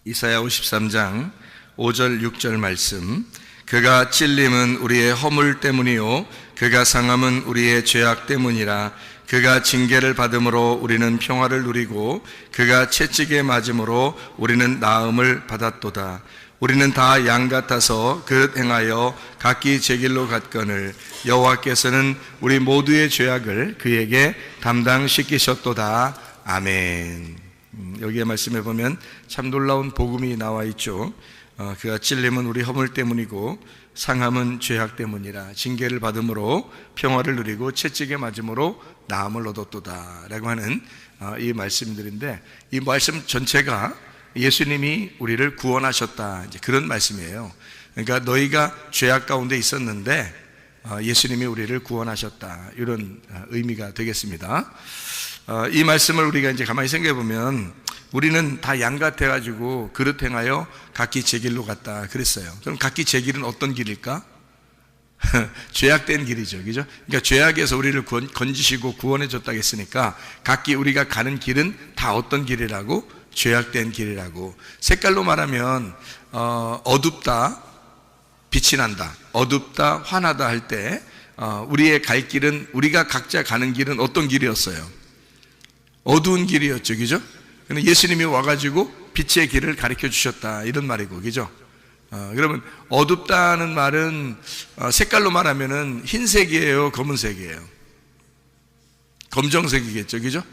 이사야 53장 5절 6절 말씀. 그가 찔림은 우리의 허물 때문이요 그가 상함은 우리의 죄악 때문이라. 그가 징계를 받음으로 우리는 평화를 누리고 그가 채찍에 맞음으로 우리는 나음을 받았도다. 우리는 다 양 같아서 그릇 행하여 각기 제 길로 갔거늘 여호와께서는 우리 모두의 죄악을 그에게 담당시키셨도다. 아멘. 여기에 말씀해 보면 참 놀라운 복음이 나와 있죠. 그가 찔림은 우리 허물 때문이고 상함은 죄악 때문이라. 징계를 받음으로 평화를 누리고 채찍에 맞음으로 나음을 얻었도다 라고 하는 이 말씀들인데, 이 말씀 전체가 예수님이 우리를 구원하셨다, 이제 그런 말씀이에요. 그러니까 너희가 죄악 가운데 있었는데 예수님이 우리를 구원하셨다, 이런 의미가 되겠습니다. 이 말씀을 우리가 이제 가만히 생각해 보면 우리는 다 양 같아가지고 그릇 행하여 각기 제 길로 갔다 그랬어요. 그럼 각기 제 길은 어떤 길일까? 죄악된 길이죠, 그죠? 그러니까 죄악에서 우리를 건지시고 구원해 줬다고 했으니까 각기 우리가 가는 길은 다 어떤 길이라고? 죄악된 길이라고. 색깔로 말하면 어둡다, 빛이 난다, 어둡다, 환하다 할 때 우리의 갈 길은, 우리가 각자 가는 길은 어떤 길이었어요? 어두운 길이었죠, 그죠? 근데 예수님이 와가지고 빛의 길을 가르쳐 주셨다, 이런 말이고, 그죠? 그러면 어둡다는 말은 색깔로 말하면은 흰색이에요, 검은색이에요? 검정색이겠죠, 그죠?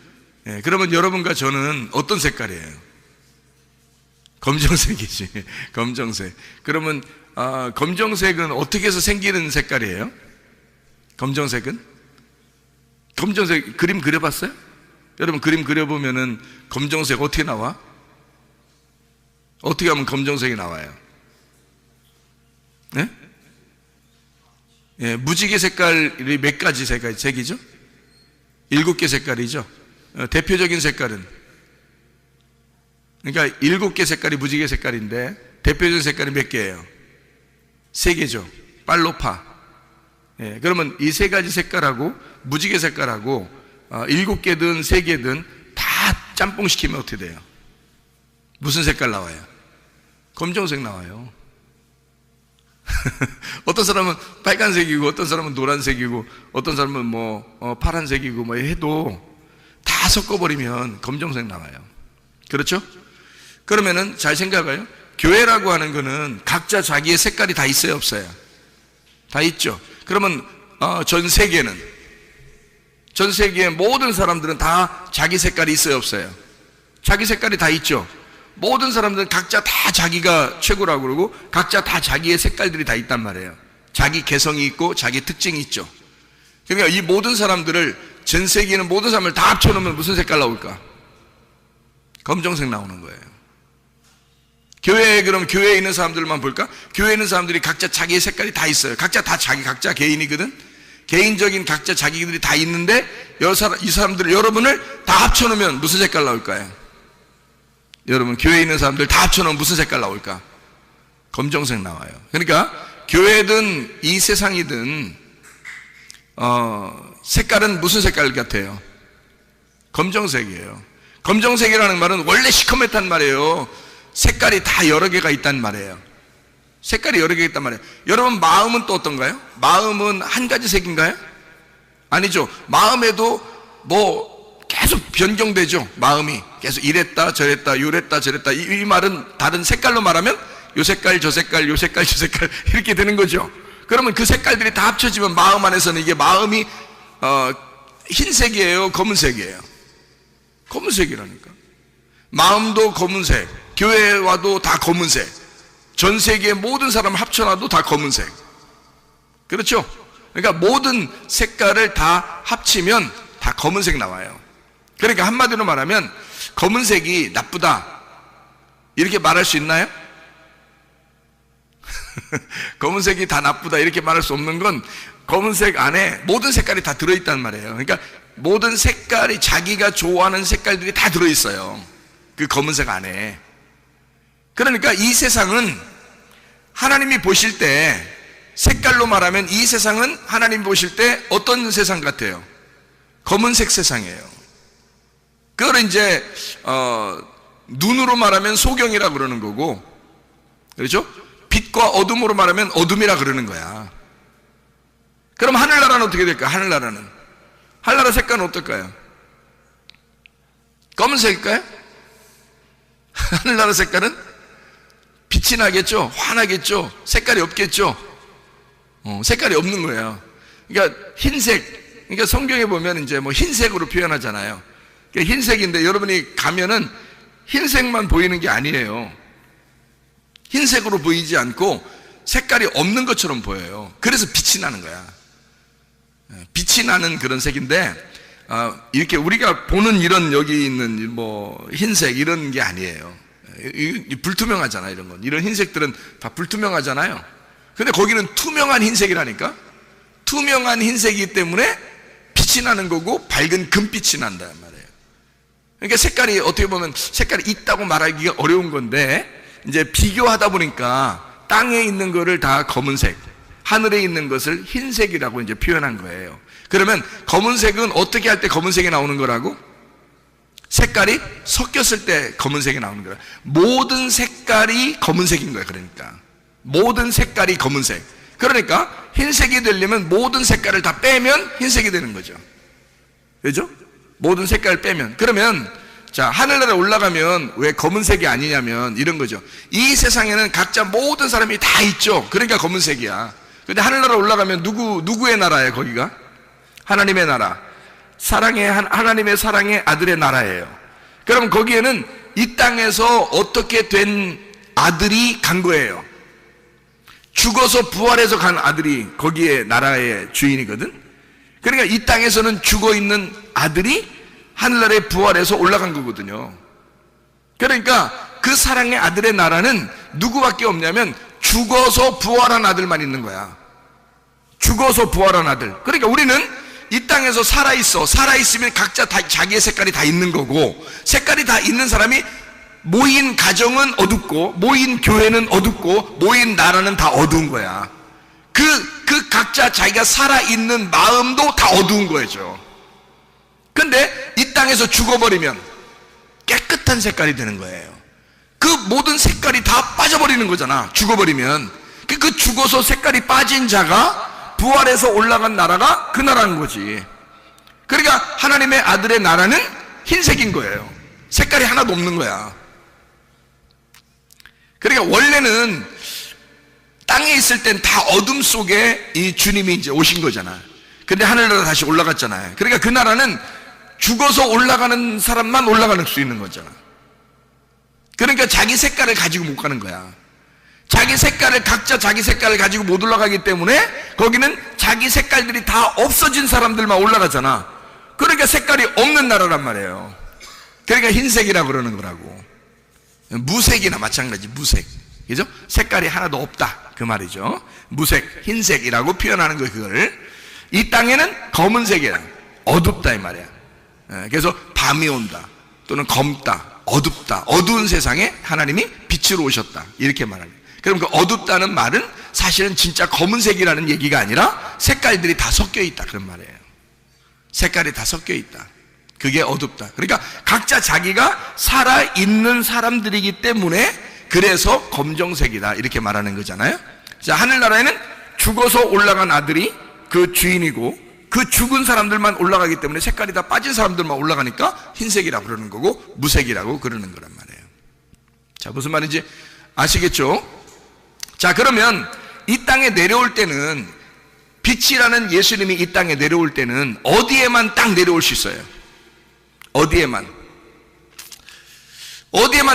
예, 그러면 여러분과 저는 어떤 색깔이에요? 검정색이지, 검정색. 그러면 검정색은 어떻게 해서 생기는 색깔이에요? 검정색은? 검정색 그림 그려봤어요? 여러분 그림 그려보면은 검정색 어떻게 나와? 어떻게 하면 검정색이 나와요? 네? 예, 무지개 색깔이 몇 가지 색이죠? 7개 색깔이죠. 대표적인 색깔은, 그러니까 7개 색깔이 무지개 색깔인데 대표적인 색깔이 몇 개예요? 3개죠. 빨로파. 예, 그러면 이 3가지 색깔하고 무지개 색깔하고 7개든 3개든 다 짬뽕 시키면 어떻게 돼요? 무슨 색깔 나와요? 검정색 나와요. 어떤 사람은 빨간색이고 어떤 사람은 노란색이고 어떤 사람은 파란색이고 해도 다 섞어버리면 검정색 나와요. 그렇죠? 그러면은 잘 생각해봐요. 교회라고 하는 거는 각자 자기의 색깔이 다 있어요, 없어요? 다 있죠. 그러면 전 세계의 모든 사람들은 다 자기 색깔이 있어요, 없어요? 자기 색깔이 다 있죠. 모든 사람들은 각자 다 자기가 최고라고 그러고 각자 다 자기의 색깔들이 다 있단 말이에요. 자기 개성이 있고 자기 특징이 있죠. 그러니까 이 모든 사람들을, 전 세계에 있는 모든 사람을 다 합쳐놓으면 무슨 색깔 나올까? 검정색 나오는 거예요. 그럼 교회에 있는 사람들만 볼까? 교회에 있는 사람들이 각자 자기의 색깔이 다 있어요. 각자 각자 개인이거든. 개인적인 각자 자기들이 다 있는데 이 사람들, 여러분을 다 합쳐놓으면 무슨 색깔 나올까요? 여러분 교회에 있는 사람들 다 합쳐놓으면 무슨 색깔 나올까? 검정색 나와요. 그러니까 교회든 이 세상이든 색깔은 무슨 색깔 같아요? 검정색이에요. 검정색이라는 말은 원래 시커멓단 말이에요. 색깔이 다 여러 개가 있단 말이에요. 색깔이 여러 개가 있단 말이에요. 여러분 마음은 또 어떤가요? 마음은 한 가지 색인가요? 아니죠. 마음에도 계속 변경되죠. 마음이 계속 이랬다 저랬다 요랬다 저랬다. 이 말은 다른 색깔로 말하면 요 색깔 저 색깔 요 색깔 저 색깔 이렇게 되는 거죠. 그러면 그 색깔들이 다 합쳐지면 마음 안에서는 이게 마음이 흰색이에요, 검은색이에요? 검은색이라니까. 마음도 검은색, 교회에 와도 다 검은색, 전 세계의 모든 사람을 합쳐놔도 다 검은색. 그렇죠? 그러니까 모든 색깔을 다 합치면 다 검은색 나와요. 그러니까 한마디로 말하면 검은색이 나쁘다 이렇게 말할 수 있나요? 검은색이 다 나쁘다 이렇게 말할 수 없는 건 검은색 안에 모든 색깔이 다 들어있단 말이에요. 그러니까 모든 색깔이 자기가 좋아하는 색깔들이 다 들어있어요, 그 검은색 안에. 그러니까 이 세상은 하나님이 보실 때, 색깔로 말하면 이 세상은 하나님이 보실 때 어떤 세상 같아요? 검은색 세상이에요. 그걸 이제 눈으로 말하면 소경이라 그러는 거고, 그렇죠? 빛과 어둠으로 말하면 어둠이라 그러는 거야. 그럼 하늘나라는 어떻게 될까? 하늘나라 색깔은 어떨까요? 검은색일까요? 하늘나라 색깔은 빛이 나겠죠? 환하겠죠? 색깔이 없겠죠? 색깔이 없는 거예요. 그러니까 흰색, 그러니까 성경에 보면 이제 뭐 흰색으로 표현하잖아요. 그러니까 흰색인데 여러분이 가면은 흰색만 보이는 게 아니에요. 흰색으로 보이지 않고 색깔이 없는 것처럼 보여요. 그래서 빛이 나는 거야. 빛이 나는 그런 색인데, 이렇게 우리가 보는 이런 여기 있는 뭐 흰색 이런 게 아니에요. 불투명하잖아, 이런 건. 이런 흰색들은 다 불투명하잖아요. 근데 거기는 투명한 흰색이라니까? 투명한 흰색이기 때문에 빛이 나는 거고 밝은 금빛이 난단 말이에요. 그러니까 색깔이 어떻게 보면 색깔이 있다고 말하기가 어려운 건데, 이제 비교하다 보니까 땅에 있는 거를 다 검은색, 하늘에 있는 것을 흰색이라고 이제 표현한 거예요. 그러면 검은색은 어떻게 할 때 검은색이 나오는 거라고? 색깔이 섞였을 때 검은색이 나오는 거야. 모든 색깔이 검은색인 거야. 그러니까 모든 색깔이 검은색. 그러니까 흰색이 되려면 모든 색깔을 다 빼면 흰색이 되는 거죠. 그죠? 모든 색깔을 빼면. 그러면 자, 하늘나라에 올라가면 왜 검은색이 아니냐면 이런 거죠. 이 세상에는 각자 모든 사람이 다 있죠. 그러니까 검은색이야. 근데 하늘나라 올라가면 누구의 나라예요? 거기가 하나님의 나라, 하나님의 사랑의 아들의 나라예요. 그럼 거기에는 이 땅에서 어떻게 된 아들이 간 거예요. 죽어서 부활해서 간 아들이 거기에 나라의 주인이거든. 그러니까 이 땅에서는 죽어 있는 아들이 하늘나라에 부활해서 올라간 거거든요. 그러니까 그 사랑의 아들의 나라는 누구밖에 없냐면 죽어서 부활한 아들만 있는 거야. 죽어서 부활한 아들. 그러니까 우리는 이 땅에서 살아있으면 각자 다 자기의 색깔이 다 있는 거고, 색깔이 다 있는 사람이 모인 가정은 어둡고, 모인 교회는 어둡고, 모인 나라는 다 어두운 거야. 그 각자 자기가 살아있는 마음도 다 어두운 거죠. 근데 이 땅에서 죽어버리면 깨끗한 색깔이 되는 거예요. 그 모든 색깔이 다 빠져버리는 거잖아. 죽어버리면. 그 죽어서 색깔이 빠진 자가 부활해서 올라간 나라가 그 나라인 거지. 그러니까 하나님의 아들의 나라는 흰색인 거예요. 색깔이 하나도 없는 거야. 그러니까 원래는 땅에 있을 땐 다 어둠 속에 이 주님이 이제 오신 거잖아. 근데 하늘나라 다시 올라갔잖아요. 그러니까 그 나라는 죽어서 올라가는 사람만 올라갈 수 있는 거잖아. 그러니까 자기 색깔을 가지고 못 가는 거야. 각자 자기 색깔을 가지고 못 올라가기 때문에 거기는 자기 색깔들이 다 없어진 사람들만 올라가잖아. 그러니까 색깔이 없는 나라란 말이에요. 그러니까 흰색이라고 그러는 거라고. 무색이나 마찬가지. 무색, 그죠? 색깔이 하나도 없다 그 말이죠. 무색, 흰색이라고 표현하는 거예요. 그걸 이 땅에는 검은색이야. 어둡다 이 말이야. 그래서 밤이 온다, 또는 검다, 어둡다, 어두운 세상에 하나님이 빛으로 오셨다, 이렇게 말하는 거예요. 그럼 그 어둡다는 말은 사실은 진짜 검은색이라는 얘기가 아니라 색깔들이 다 섞여 있다 그런 말이에요. 색깔이 다 섞여 있다. 그게 어둡다. 그러니까 각자 자기가 살아있는 사람들이기 때문에 그래서 검정색이다 이렇게 말하는 거잖아요. 자, 하늘나라에는 죽어서 올라간 아들이 그 주인이고, 그 죽은 사람들만 올라가기 때문에 색깔이 다 빠진 사람들만 올라가니까 흰색이라고 그러는 거고 무색이라고 그러는 거란 말이에요. 자, 무슨 말인지 아시겠죠? 자, 그러면 이 땅에 내려올 때는, 빛이라는 예수님이 이 땅에 내려올 때는 어디에만 딱 내려올 수 있어요? 어디에만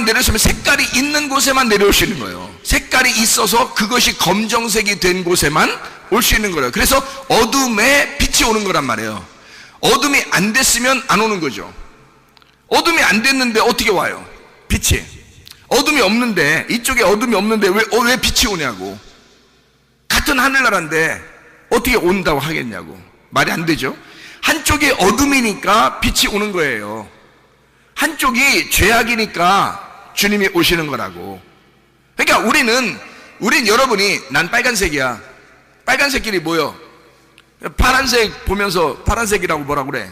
내려오시면 색깔이 있는 곳에만 내려올 수 있는 거예요. 색깔이 있어서 그것이 검정색이 된 곳에만 올 수 있는 거예요. 그래서 어둠에 빛이 오는 거란 말이에요. 어둠이 안 됐으면 안 오는 거죠. 어둠이 안 됐는데 어떻게 와요? 빛이. 어둠이 없는데, 이쪽에 어둠이 없는데 왜 빛이 오냐고. 같은 하늘나라인데 어떻게 온다고 하겠냐고. 말이 안 되죠. 한쪽이 어둠이니까 빛이 오는 거예요. 한쪽이 죄악이니까 주님이 오시는 거라고. 그러니까 우린 여러분이 난 빨간색이야. 빨간색끼리 모여. 파란색 보면서 파란색이라고 뭐라고 그래.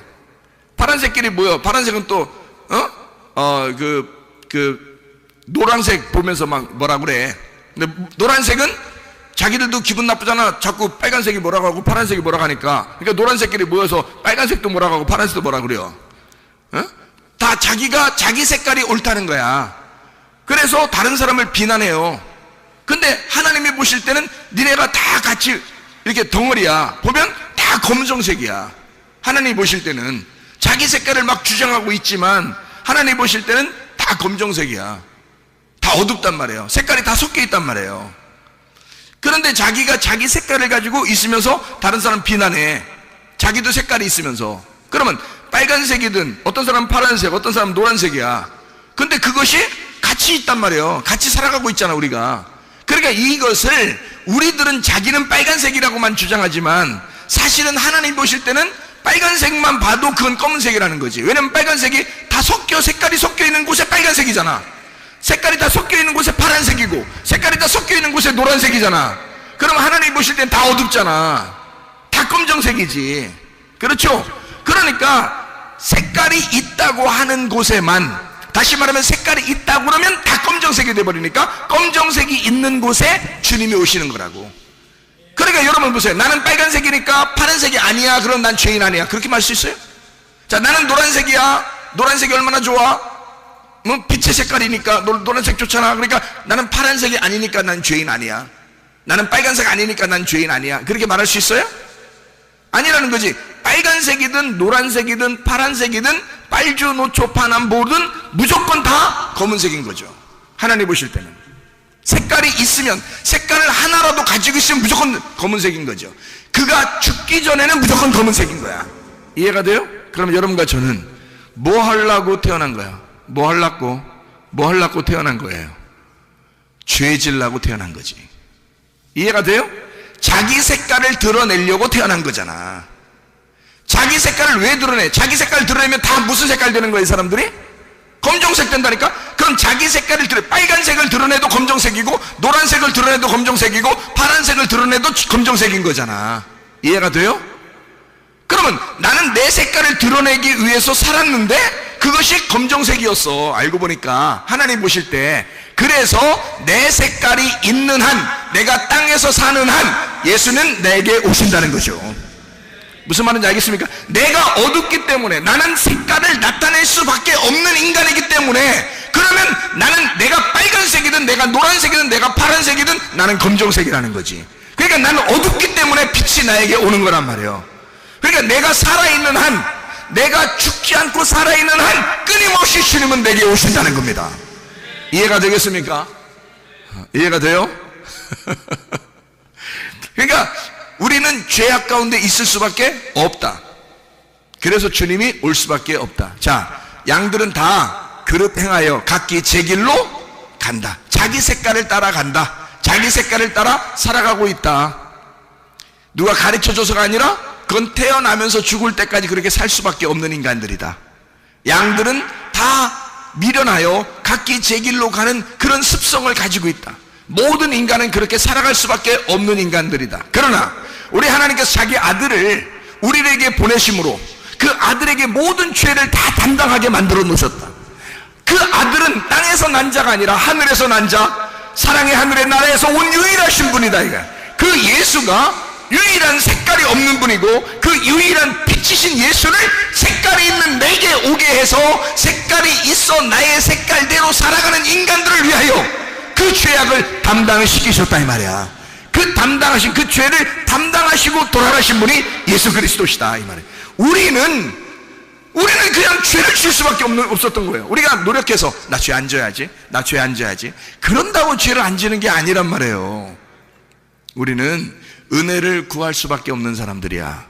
파란색끼리 모여. 파란색은 또 노란색 보면서 막 뭐라 그래. 근데 노란색은 자기들도 기분 나쁘잖아. 자꾸 빨간색이 뭐라고 하고 파란색이 뭐라고 하니까. 그러니까 노란색끼리 모여서 빨간색도 뭐라고 하고 파란색도 뭐라고 그래요. 다 자기가 자기 색깔이 옳다는 거야. 그래서 다른 사람을 비난해요. 근데 하나님이 보실 때는 니네가 다 같이 이렇게 덩어리야. 보면 다 검정색이야. 하나님이 보실 때는 자기 색깔을 막 주장하고 있지만 하나님이 보실 때는 다 검정색이야. 다 어둡단 말이에요. 색깔이 다 섞여 있단 말이에요. 그런데 자기가 자기 색깔을 가지고 있으면서 다른 사람 비난해. 자기도 색깔이 있으면서. 그러면 빨간색이든 어떤 사람은 파란색, 어떤 사람은 노란색이야. 근데 그것이 같이 있단 말이에요. 같이 살아가고 있잖아, 우리가. 그러니까 이것을 우리들은 자기는 빨간색이라고만 주장하지만 사실은 하나님 보실 때는 빨간색만 봐도 그건 검은색이라는 거지. 왜냐면 빨간색이 다 색깔이 섞여 있는 곳에 빨간색이잖아. 색깔이 다 섞여 있는 곳에 파란색이고 색깔이 다 섞여 있는 곳에 노란색이잖아. 그럼 하나님 보실 땐 다 어둡잖아. 다 검정색이지. 그렇죠? 그러니까 색깔이 있다고 하는 곳에만, 다시 말하면 색깔이 있다고 그러면 다 검정색이 돼버리니까 검정색이 있는 곳에 주님이 오시는 거라고. 그러니까 여러분 보세요. 나는 빨간색이니까 파란색이 아니야. 그럼 난 죄인 아니야. 그렇게 말할 수 있어요? 자, 나는 노란색이야. 노란색이 얼마나 좋아? 뭐 빛의 색깔이니까 노란색 좋잖아. 그러니까 나는 파란색이 아니니까 난 죄인 아니야. 나는 빨간색 아니니까 난 죄인 아니야. 그렇게 말할 수 있어요? 아니라는 거지. 빨간색이든 노란색이든 파란색이든 빨주 노초 파남 보든 무조건 다 검은색인 거죠. 하나님 보실 때는 색깔이 있으면, 색깔을 하나라도 가지고 있으면 무조건 검은색인 거죠. 그가 죽기 전에는 무조건 검은색인 거야. 이해가 돼요? 그럼 여러분과 저는 뭐 하려고 태어난 거야? 뭐 하려고 태어난 거예요? 죄 지으려고 태어난 거지. 이해가 돼요? 자기 색깔을 드러내려고 태어난 거잖아. 자기 색깔을 왜 드러내? 자기 색깔을 드러내면 다 무슨 색깔 되는 거예요, 이 사람들이? 검정색 된다니까? 그럼 자기 색깔을 빨간색을 드러내도 검정색이고 노란색을 드러내도 검정색이고 파란색을 드러내도 검정색인 거잖아. 이해가 돼요? 그러면 나는 내 색깔을 드러내기 위해서 살았는데 그것이 검정색이었어. 알고 보니까 하나님 보실 때. 그래서 내 색깔이 있는 한, 내가 땅에서 사는 한 예수는 내게 오신다는 거죠. 무슨 말인지 알겠습니까? 내가 어둡기 때문에, 나는 색깔을 나타낼 수밖에 없는 인간이기 때문에, 그러면 나는 내가 빨간색이든 내가 노란색이든 내가 파란색이든 나는 검정색이라는 거지. 그러니까 나는 어둡기 때문에 빛이 나에게 오는 거란 말이에요. 그러니까 내가 살아있는 한, 내가 죽지 않고 살아있는 한 끊임없이 주님은 내게 오신다는 겁니다. 이해가 되겠습니까? 이해가 돼요? 그러니까 우리는 죄악 가운데 있을 수밖에 없다. 그래서 주님이 올 수밖에 없다. 자, 양들은 다 그릇 행하여 각기 제 길로 간다. 자기 색깔을 따라 간다. 자기 색깔을 따라 살아가고 있다. 누가 가르쳐줘서가 아니라 그건 태어나면서 죽을 때까지 그렇게 살 수밖에 없는 인간들이다. 양들은 다 미련하여 각기 제 길로 가는 그런 습성을 가지고 있다. 모든 인간은 그렇게 살아갈 수밖에 없는 인간들이다. 그러나 우리 하나님께서 자기 아들을 우리에게 보내심으로 그 아들에게 모든 죄를 다 담당하게 만들어 놓으셨다. 그 아들은 땅에서 난 자가 아니라 하늘에서 난 자, 사랑의 하늘의 나라에서 온 유일하신 분이다. 이거. 그 예수가 유일한 색깔이 없는 분이고 그 유일한 빛이신 예수를 색깔이 있는 내게 오게 해서 색깔이 있어 나의 색깔대로 살아가는 인간들을 위하여 그 죄악을 담당시키셨다 이 말이야. 그 담당하신 그 죄를 담당하시고 돌아가신 분이 예수 그리스도시다 이 말이야. 우리는 그냥 죄를 지을 수밖에 없었던 거예요. 우리가 노력해서 나 죄 안 져야지, 나 죄 안 져야지, 그런다고 죄를 안 지는 게 아니란 말이에요. 우리는 은혜를 구할 수밖에 없는 사람들이야.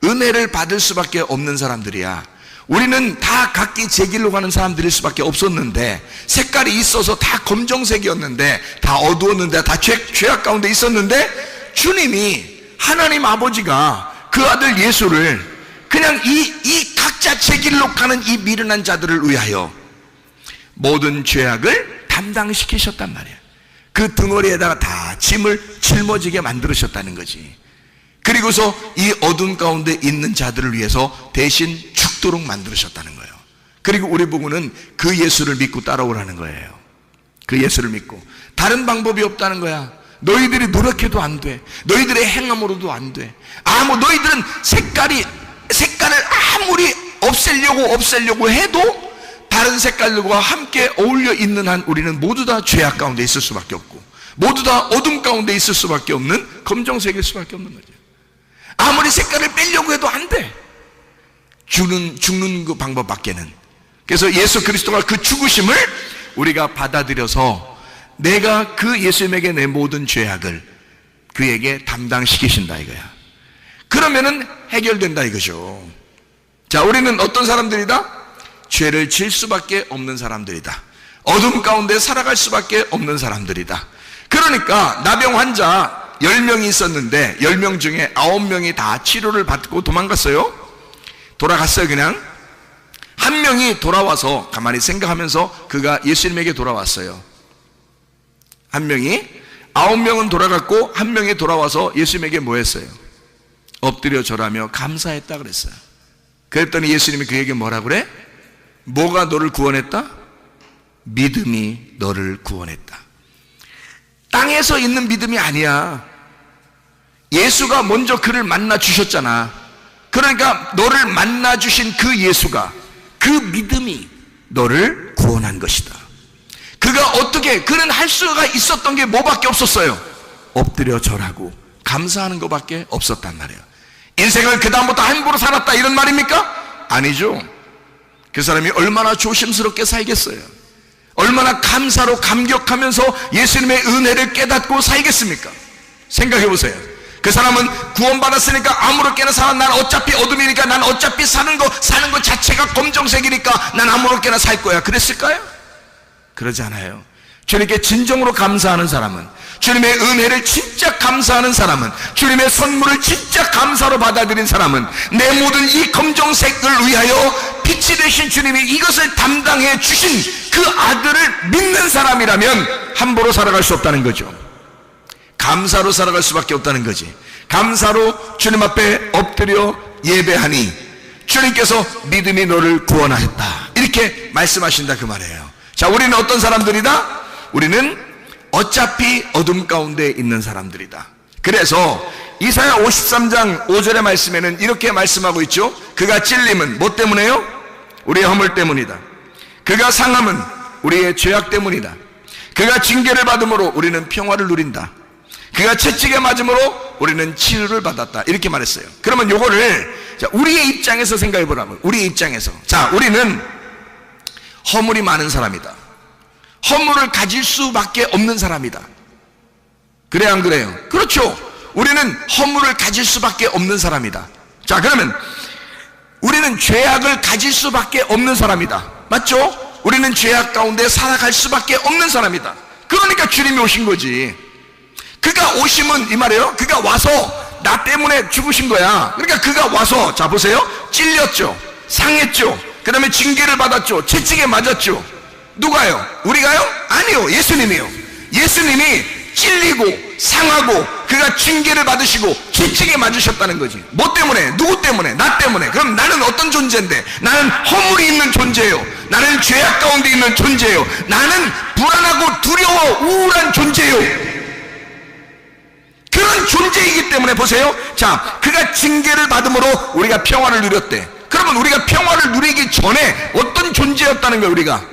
은혜를 받을 수밖에 없는 사람들이야. 우리는 다 각기 제 길로 가는 사람들일 수밖에 없었는데, 색깔이 있어서 다 검정색이었는데, 다 어두웠는데, 다 죄악 가운데 있었는데, 주님이, 하나님 아버지가 그 아들 예수를 그냥 이 각자 제 길로 가는 이 미련한 자들을 위하여 모든 죄악을 담당시키셨단 말이야. 그 덩어리에다가 다 짐을 짊어지게 만들으셨다는 거지. 그리고서 이 어둠 가운데 있는 자들을 위해서 대신 죽도록 만들으셨다는 거예요. 그리고 우리 보고는 그 예수를 믿고 따라오라는 거예요. 그 예수를 믿고. 다른 방법이 없다는 거야. 너희들이 노력해도 안 돼. 너희들의 행함으로도 안 돼. 너희들은 색깔을 아무리 없애려고 해도 다른 색깔들과 함께 어울려 있는 한 우리는 모두 다 죄악 가운데 있을 수밖에 없고, 모두 다 어둠 가운데 있을 수밖에 없는 검정색일 수밖에 없는 거죠. 아무리 색깔을 빼려고 해도 안 돼. 죽는 그 방법밖에는. 그래서 예수 그리스도가 그 죽으심을 우리가 받아들여서 내가 그 예수님에게 내 모든 죄악을 그에게 담당시키신다 이거야. 그러면은 해결된다 이거죠. 자, 우리는 어떤 사람들이다? 죄를 질 수밖에 없는 사람들이다. 어둠 가운데 살아갈 수밖에 없는 사람들이다. 그러니까 나병 환자 10명이 있었는데 10명 중에 9명이 다 치료를 받고 도망갔어요. 돌아갔어요. 그냥 한 명이 돌아와서 가만히 생각하면서 그가 예수님에게 돌아왔어요. 한 명이, 9명은 돌아갔고 한 명이 돌아와서 예수님에게 뭐 했어요? 엎드려 절하며 감사했다 그랬어요. 그랬더니 예수님이 그에게 뭐라 그래? 뭐가 너를 구원했다? 믿음이 너를 구원했다. 땅에서 있는 믿음이 아니야. 예수가 먼저 그를 만나 주셨잖아. 그러니까 너를 만나 주신 그 예수가, 그 믿음이 너를 구원한 것이다. 그는 할 수가 있었던 게 뭐밖에 없었어요? 엎드려 절하고 감사하는 것밖에 없었단 말이에요. 인생을 그 다음부터 함부로 살았다 이런 말입니까? 아니죠. 그 사람이 얼마나 조심스럽게 살겠어요? 얼마나 감사로 감격하면서 예수님의 은혜를 깨닫고 살겠습니까? 생각해 보세요. 그 사람은 구원받았으니까 아무렇게나 살아. 난 어차피 어둠이니까, 난 어차피 사는 거 자체가 검정색이니까 난 아무렇게나 살 거야. 그랬을까요? 그러지 않아요. 주님께 진정으로 감사하는 사람은, 주님의 은혜를 진짜 감사하는 사람은, 주님의 선물을 진짜 감사로 받아들인 사람은 내 모든 이 검정색을 위하여 빛이 되신 주님이 이것을 담당해 주신 그 아들을 믿는 사람이라면 함부로 살아갈 수 없다는 거죠. 감사로 살아갈 수밖에 없다는 거지. 감사로 주님 앞에 엎드려 예배하니 주님께서 믿음이 너를 구원하셨다 이렇게 말씀하신다 그 말이에요. 자, 우리는 어떤 사람들이다? 우리는 어차피 어둠 가운데 있는 사람들이다. 그래서 이사야 53장 5절의 말씀에는 이렇게 말씀하고 있죠. 그가 찔림은 뭐 때문에요? 우리의 허물 때문이다. 그가 상함은 우리의 죄악 때문이다. 그가 징계를 받음으로 우리는 평화를 누린다. 그가 채찍에 맞음으로 우리는 치료를 받았다 이렇게 말했어요. 그러면 요거를 우리의 입장에서 생각해 보라면, 우리의 입장에서, 자, 우리는 허물이 많은 사람이다. 허물을 가질 수밖에 없는 사람이다. 그래 안 그래요? 그렇죠. 우리는 허물을 가질 수밖에 없는 사람이다. 자, 그러면 우리는 죄악을 가질 수밖에 없는 사람이다. 맞죠? 우리는 죄악 가운데 살아갈 수밖에 없는 사람이다. 그러니까 주님이 오신 거지. 그가 오심은 이 말이에요. 그가 와서 나 때문에 죽으신 거야. 그러니까 그가 와서, 자 보세요, 찔렸죠, 상했죠, 그 다음에 징계를 받았죠, 채찍에 맞았죠. 누가요? 우리가요? 아니요, 예수님이요. 예수님이 찔리고 상하고 그가 징계를 받으시고 채찍에 맞으셨다는 거지. 뭐 때문에? 누구 때문에? 나 때문에. 그럼 나는 어떤 존재인데? 나는 허물이 있는 존재예요. 나는 죄악 가운데 있는 존재예요. 나는 불안하고 두려워 우울한 존재예요. 그런 존재이기 때문에 보세요. 자, 그가 징계를 받음으로 우리가 평화를 누렸대. 그러면 우리가 평화를 누리기 전에 어떤 존재였다는 거예요? 우리가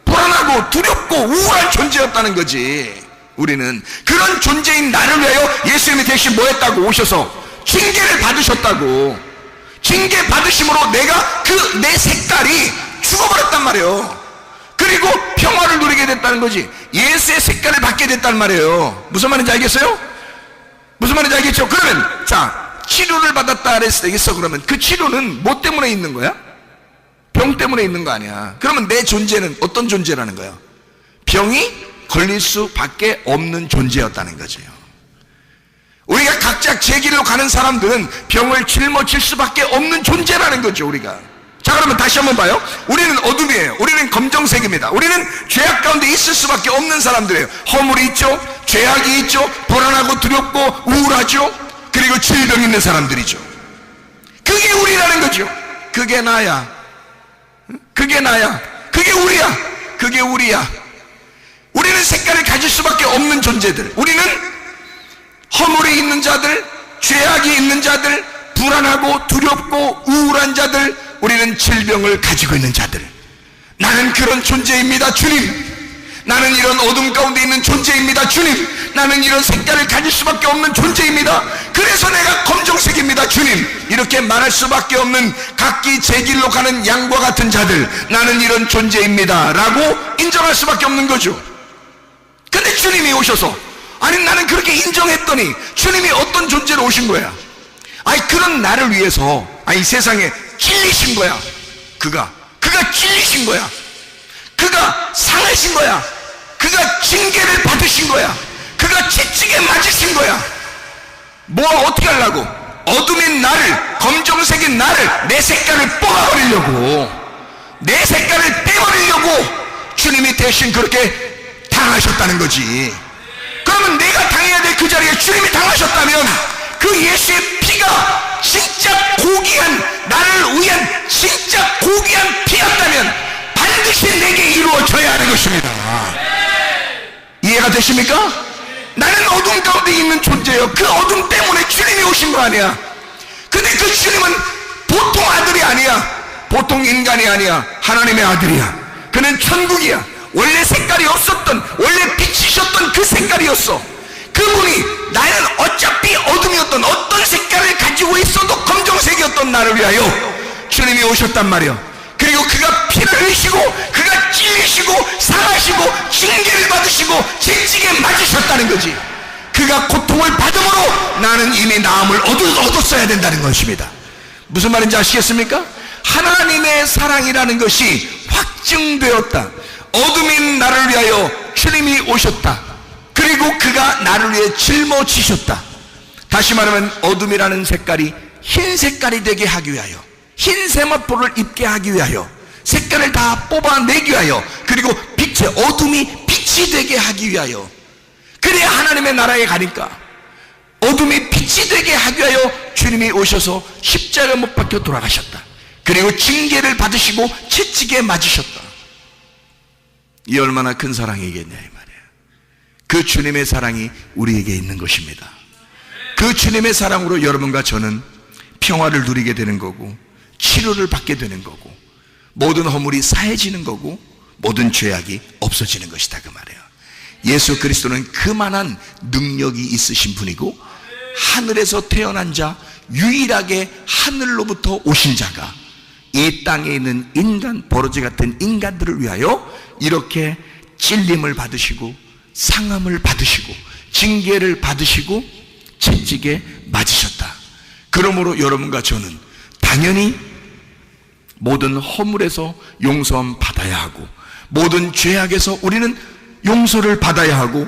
불안하고 두렵고 우울한 존재였다는 거지. 우리는 그런 존재인 나를 위하여 예수님이 대신 뭐 했다고? 오셔서 징계를 받으셨다고. 징계 받으심으로 내가 내 색깔이 죽어버렸단 말이에요. 그리고 평화를 누리게 됐다는 거지. 예수의 색깔을 받게 됐단 말이에요. 무슨 말인지 알겠어요? 무슨 말인지 알겠죠? 그러면 자, 치료를 받았다 그랬어. 그러면 그 치료는 뭐 때문에 있는 거야? 병 때문에 있는 거 아니야. 그러면 내 존재는 어떤 존재라는 거야? 병이 걸릴 수밖에 없는 존재였다는 거죠. 우리가 각자 제 길로 가는 사람들은 병을 짊어질 수밖에 없는 존재라는 거죠. 우리가. 자, 그러면 다시 한번 봐요. 우리는 어둠이에요. 우리는 검정색입니다. 우리는 죄악 가운데 있을 수밖에 없는 사람들이에요. 허물이 있죠, 죄악이 있죠, 불안하고 두렵고 우울하죠, 그리고 질병 있는 사람들이죠. 그게 우리라는 거죠. 그게 나야. 그게 나야. 그게 우리야. 그게 우리야. 우리는 색깔을 가질 수밖에 없는 존재들. 우리는 허물이 있는 자들, 죄악이 있는 자들, 불안하고 두렵고 우울한 자들, 우리는 질병을 가지고 있는 자들. 나는 그런 존재입니다, 주님. 나는 이런 어둠 가운데 있는 존재입니다, 주님. 나는 이런 색깔을 가질 수밖에 없는 존재입니다. 그래서 내가 검정색입니다, 주님. 이렇게 말할 수밖에 없는 각기 제 길로 가는 양과 같은 자들, 나는 이런 존재입니다 라고 인정할 수밖에 없는 거죠. 근데 주님이 오셔서, 아니 나는 그렇게 인정했더니 주님이 어떤 존재로 오신 거야? 아니 그런 나를 위해서, 아니 세상에 찔리신 거야. 그가 찔리신 거야. 그가 상하신 거야. 그가 징계를 받으신 거야. 그가 채찍에 맞으신 거야. 뭐 어떻게 하려고? 어둠인 나를, 검정색인 나를, 내 색깔을 뽑아버리려고, 내 색깔을 빼버리려고 주님이 대신 그렇게 당하셨다는 거지. 그러면 내가 당해야 될 그 자리에 주님이 당하셨다면 그 예수의 피가 진짜 고귀한, 나를 위한 진짜 고귀한 피였다면 반드시 내게 이루어져야 하는 것입니다. 이해가 되십니까? 나는 어둠 가운데 있는 존재예요. 그 어둠 때문에 주님이 오신 거 아니야. 근데 그 주님은 보통 아들이 아니야. 보통 인간이 아니야. 하나님의 아들이야. 그는 천국이야. 원래 색깔이 없었던, 원래 빛이셨던 그 색깔이었어. 그분이 나는 어차피 어둠이었던, 어떤 색깔을 가지고 있어도 검정색이었던 나를 위하여 주님이 오셨단 말이야. 그리고 그가 피를 흘리시고, 그가 찔리시고, 상하시고, 징계를 받으시고, 채찍에 맞으셨다는 거지. 그가 고통을 받음으로 나는 이미 나음을 얻었어야 된다는 것입니다. 무슨 말인지 아시겠습니까? 하나님의 사랑이라는 것이 확증되었다. 어둠인 나를 위하여 주님이 오셨다. 그리고 그가 나를 위해 짊어지셨다. 다시 말하면 어둠이라는 색깔이 흰 색깔이 되게 하기 위하여, 흰 세마포를 입게 하기 위하여, 색깔을 다 뽑아내기 위하여, 그리고 빛의 어둠이 빛이 되게 하기 위하여, 그래야 하나님의 나라에 가니까 어둠이 빛이 되게 하기 위하여 주님이 오셔서 십자가 못 박혀 돌아가셨다. 그리고 징계를 받으시고 채찍에 맞으셨다. 이 얼마나 큰 사랑이겠냐 이 말이에요. 그 주님의 사랑이 우리에게 있는 것입니다. 그 주님의 사랑으로 여러분과 저는 평화를 누리게 되는 거고, 치료를 받게 되는 거고, 모든 허물이 사해지는 거고, 모든 죄악이 없어지는 것이다 그 말이에요. 예수 그리스도는 그만한 능력이 있으신 분이고, 하늘에서 태어난 자, 유일하게 하늘로부터 오신 자가 이 땅에 있는 인간, 버러지 같은 인간들을 위하여 이렇게 찔림을 받으시고, 상함을 받으시고, 징계를 받으시고, 채찍에 맞으셨다. 그러므로 여러분과 저는 당연히 모든 허물에서 용서함 받아야 하고, 모든 죄악에서 우리는 용서를 받아야 하고,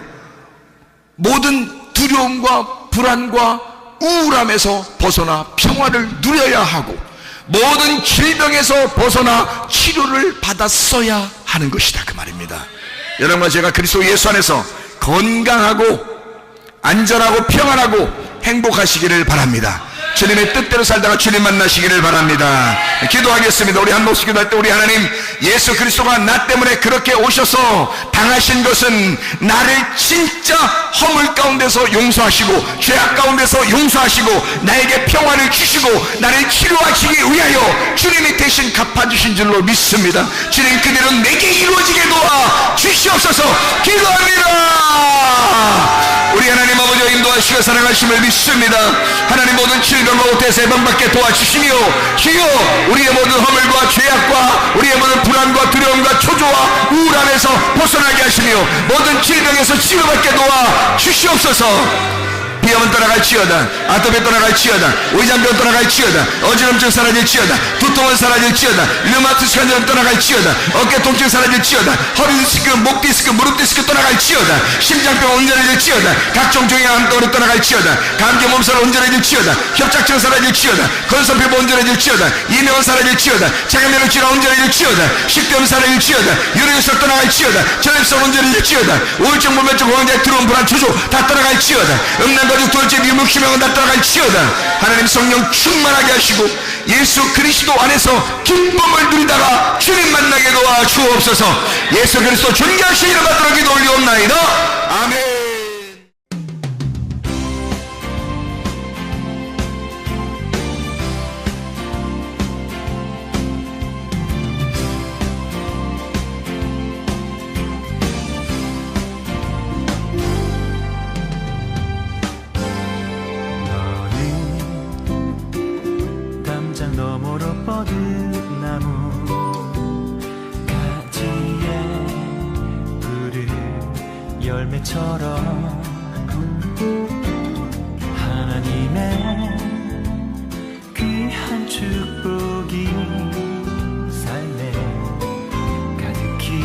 모든 두려움과 불안과 우울함에서 벗어나 평화를 누려야 하고, 모든 질병에서 벗어나 치료를 받았어야 하는 것이다 그 말입니다. 여러분과 제가 그리스도 예수 안에서 건강하고 안전하고 평안하고 행복하시기를 바랍니다. 주님의 뜻대로 살다가 주님 만나시기를 바랍니다. 기도하겠습니다. 우리 한 목소리 기도할 때, 우리 하나님, 예수 그리스도가 나 때문에 그렇게 오셔서 당하신 것은 나를 진짜 허물 가운데서 용서하시고, 죄악 가운데서 용서하시고, 나에게 평화를 주시고 나를 치료하시기 위하여 주님이 대신 갚아주신 줄로 믿습니다. 주님, 그대로 내게 이루어지게 도와 주시옵소서. 기도합니다. 우리 하나님 아버지와 인도하시고 사랑하심을 믿습니다. 하나님, 모든 질병과 오태에서 해방받게 도와주시며, 주여 우리의 모든 허물과 죄악과 우리의 모든 불안과 두려움과 초조와 우울함에서 벗어나게 하시며, 모든 질병에서 치료받게 도와 주시옵소서. 비염은 떠나갈지어다, 아토피 떠나갈지어다, 위장병 떠나갈지어다, 어지럼증 사라질지어다, 두통은 사라질지어다, 류마티스 환자는 떠나갈지어다, 어깨 통증 사라질지어다, 허리 디스크, 목 디스크, 무릎 디스크 떠나갈지어다, 심장병 온전해질지어다, 각종 종양암 떠나갈지어다, 감기 몸살 온전해질지어다, 협착증 사라질지어다, 건선피부 온전해질지어다, 이명은 사라질지어다, 장염면역 질환 온전해질지어다, 식도염 사라질지어다, 유리결석 떠나갈지어다, 전립선 온전해질지어다, 우울증, 불면증, 공황장애, 두려움, 불안, 초조 다 떠나갈지어다, 음란과 돌집, 유목심형은 다 떠나갈지어다. 하나님, 성령 충만하게 하시고 예수 그리스도 안에서 기쁨을 누리다가 주님 만나게 도와 주옵소서. 예수 그리스도 존귀하신 이름 받들어 기도 올리옵나이다. 아멘. 너머로 뻗은 나무 가지에 푸른 열매처럼 하나님의 귀한 축복이 삶에 가득히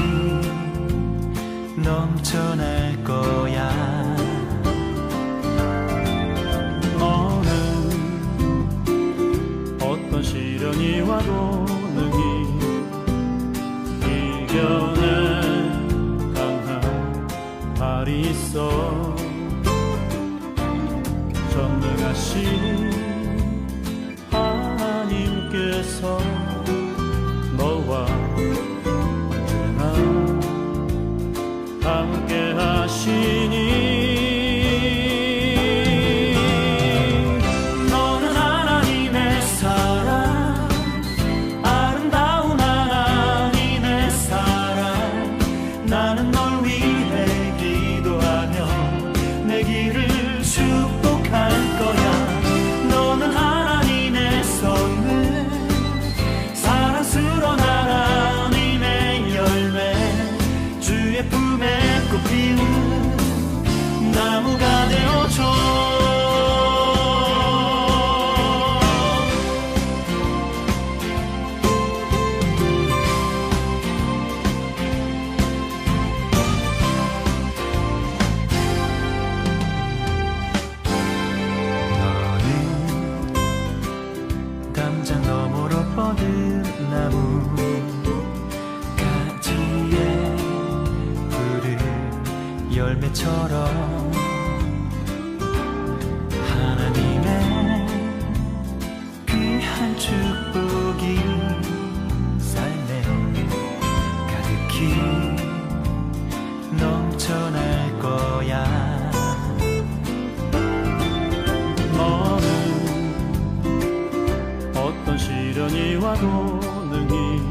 넘쳐날 거야. 시련이 와도 능히 이겨낼 강한 발이 있어. 전능하신 하나님께서 너와 언제나 함께 하시니 나무가 되어줘. 너는 담장 너머로 뻗은 나무 가지에 푸른 열매처럼 하나님의 귀한 축복이 삶에 가득히 넘쳐날 거야. 너는 어떤 시련이 와도 능히